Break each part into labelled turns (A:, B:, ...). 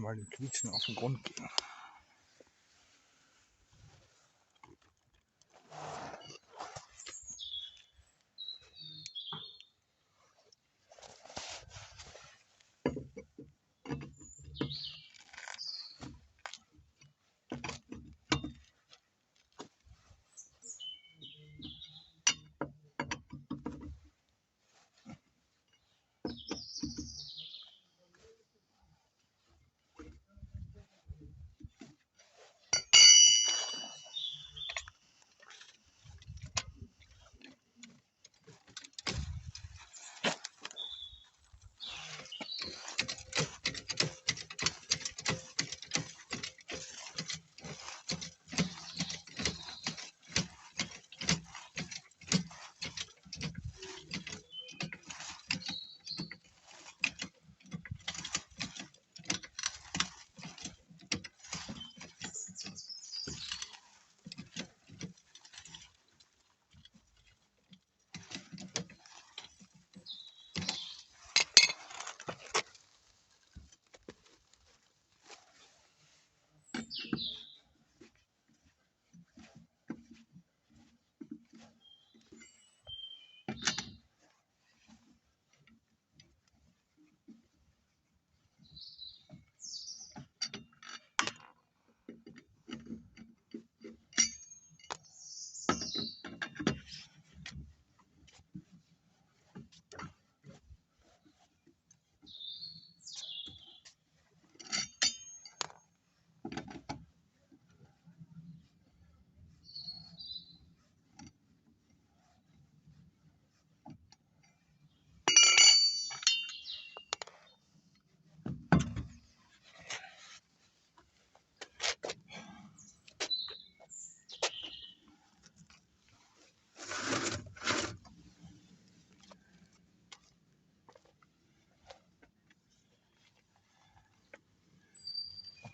A: mal den Quietschen auf den Grund gehen.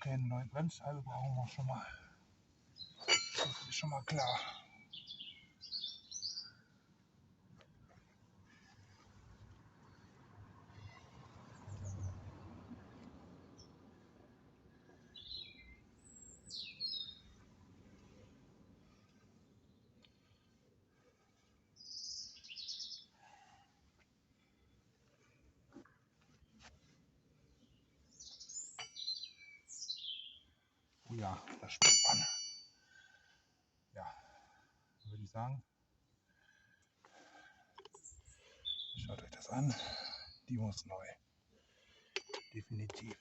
A: Okay, eine neue Bremsscheibe brauchen wir schon mal. Das ist schon mal klar. Oh ja, das spürt man. Ja, dann würde ich sagen, schaut euch das an. Die muss neu. Definitiv.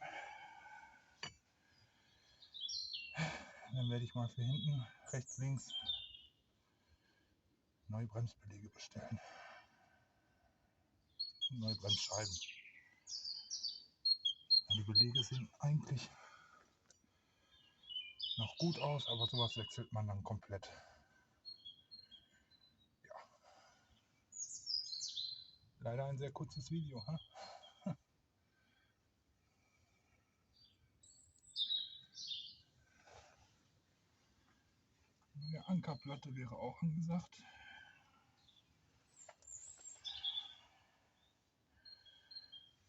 A: Dann werde ich mal für hinten, rechts, links neue Bremsbeläge bestellen. Und neue Bremsscheiben. Die Belege sehen eigentlich noch gut aus, aber sowas wechselt man dann komplett. Ja. Leider ein sehr kurzes Video. Ha? Eine Ankerplatte wäre auch angesagt.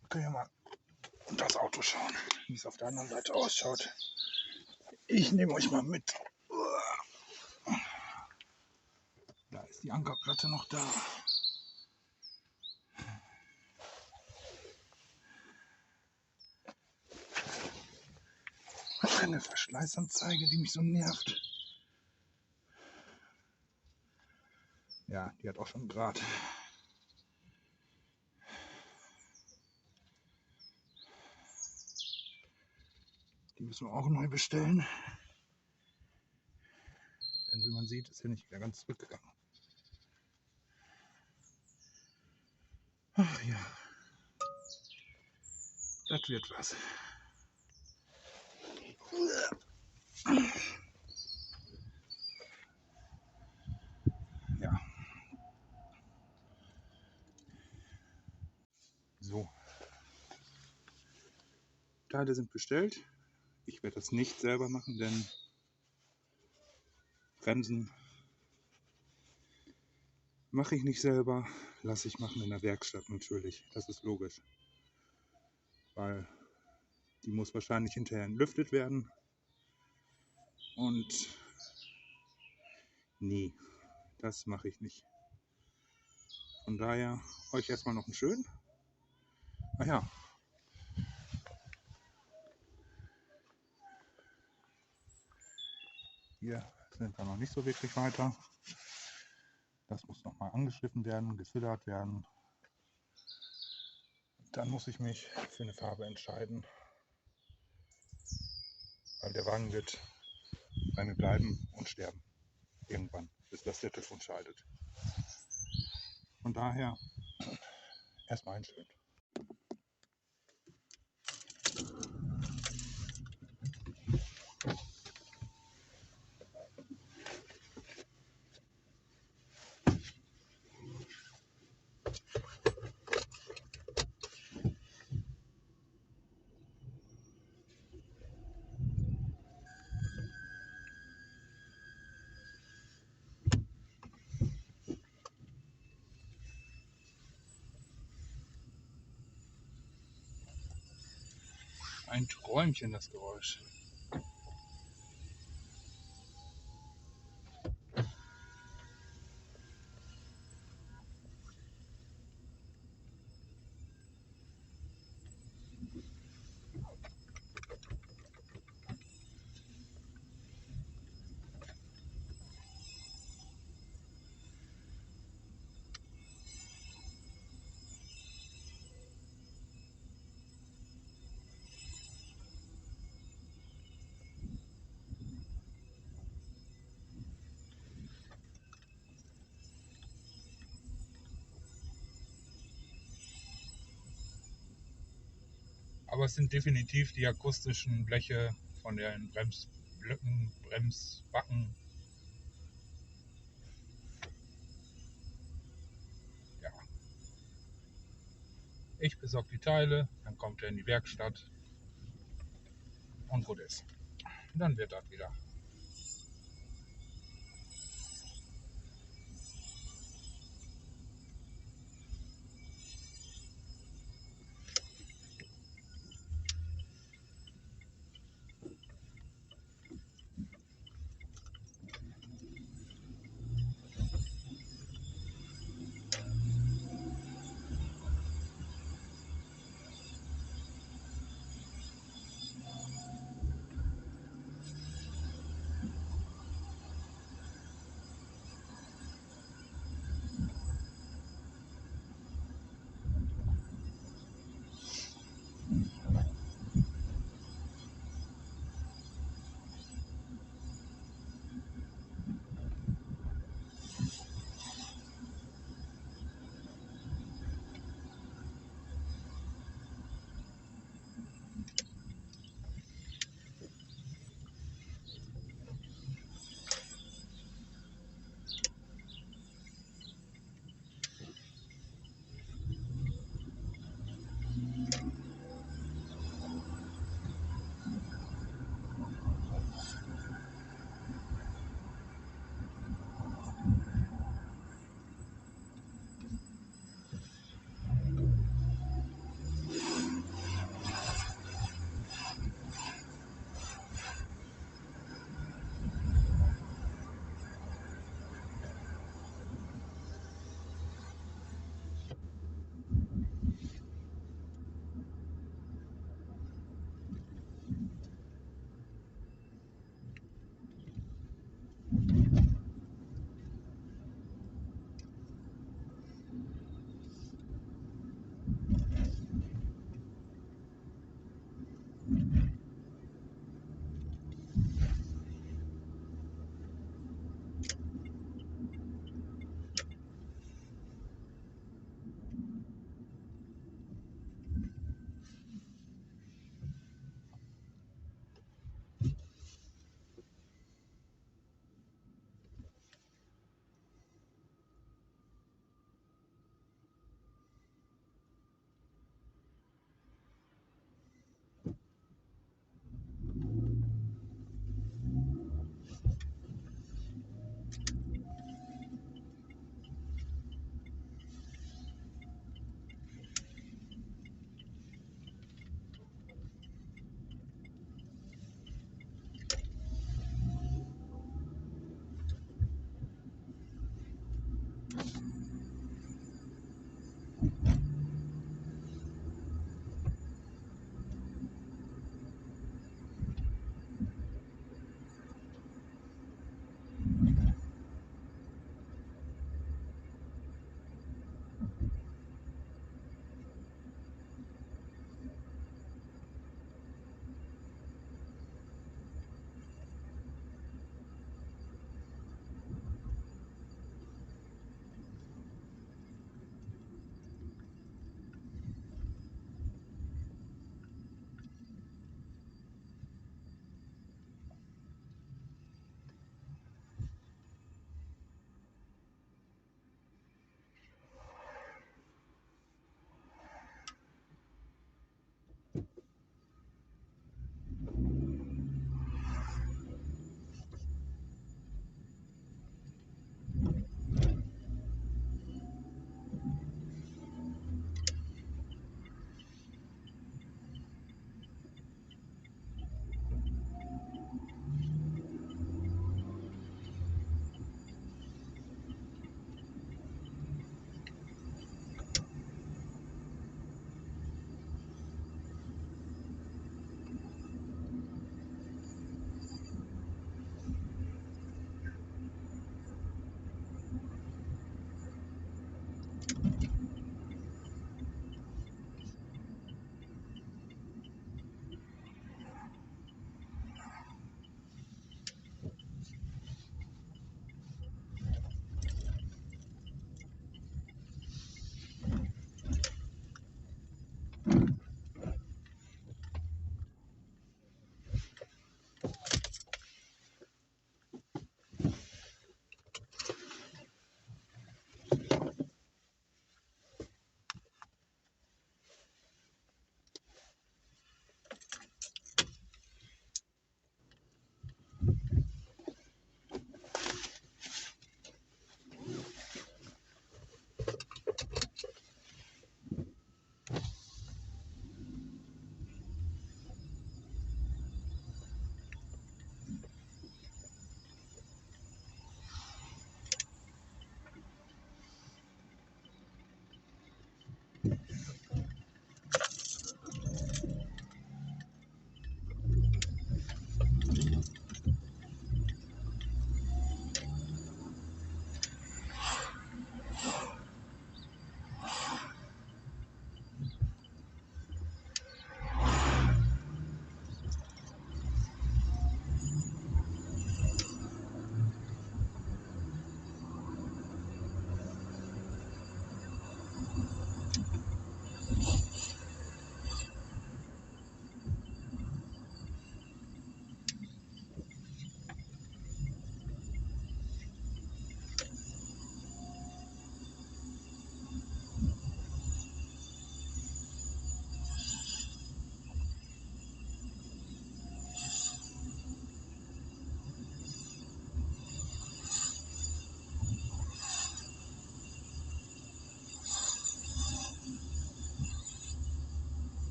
A: Wir können ja mal unter das Auto schauen, wie es auf der anderen Seite ausschaut. Ich nehme euch mal mit. Da ist die Ankerplatte noch da. Eine Verschleißanzeige, die mich so nervt. Ja, die hat auch schon einen Grad. Die müssen wir auch neu bestellen. Denn wie man sieht, ist er nicht wieder ganz zurückgegangen. Ach ja, das wird was. Ja. So. Teile sind bestellt. Ich werde das nicht selber machen, denn Bremsen mache ich nicht selber. Lasse ich machen in der Werkstatt natürlich. Das ist logisch. Weil Die muss wahrscheinlich hinterher entlüftet werden. Und nee, das mache ich nicht. Von daher euch erstmal noch einen schönen. Ach ja, hier sind wir noch nicht so wirklich weiter. Das muss nochmal angeschliffen werden, gefüllert werden. Dann muss ich mich für eine Farbe entscheiden, weil der Wagen wird bei mir bleiben und sterben. Irgendwann, bis das der TÜV entscheidet. Von daher erstmal ein schön. Ein Träumchen, das Geräusch. Aber es sind definitiv die akustischen Bleche von den Bremsblöcken, Bremsbacken. Ja. Ich besorge die Teile, dann kommt er in die Werkstatt und gut ist. Dann wird das wieder.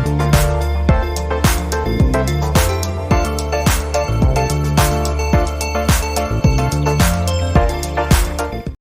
A: Tschüss.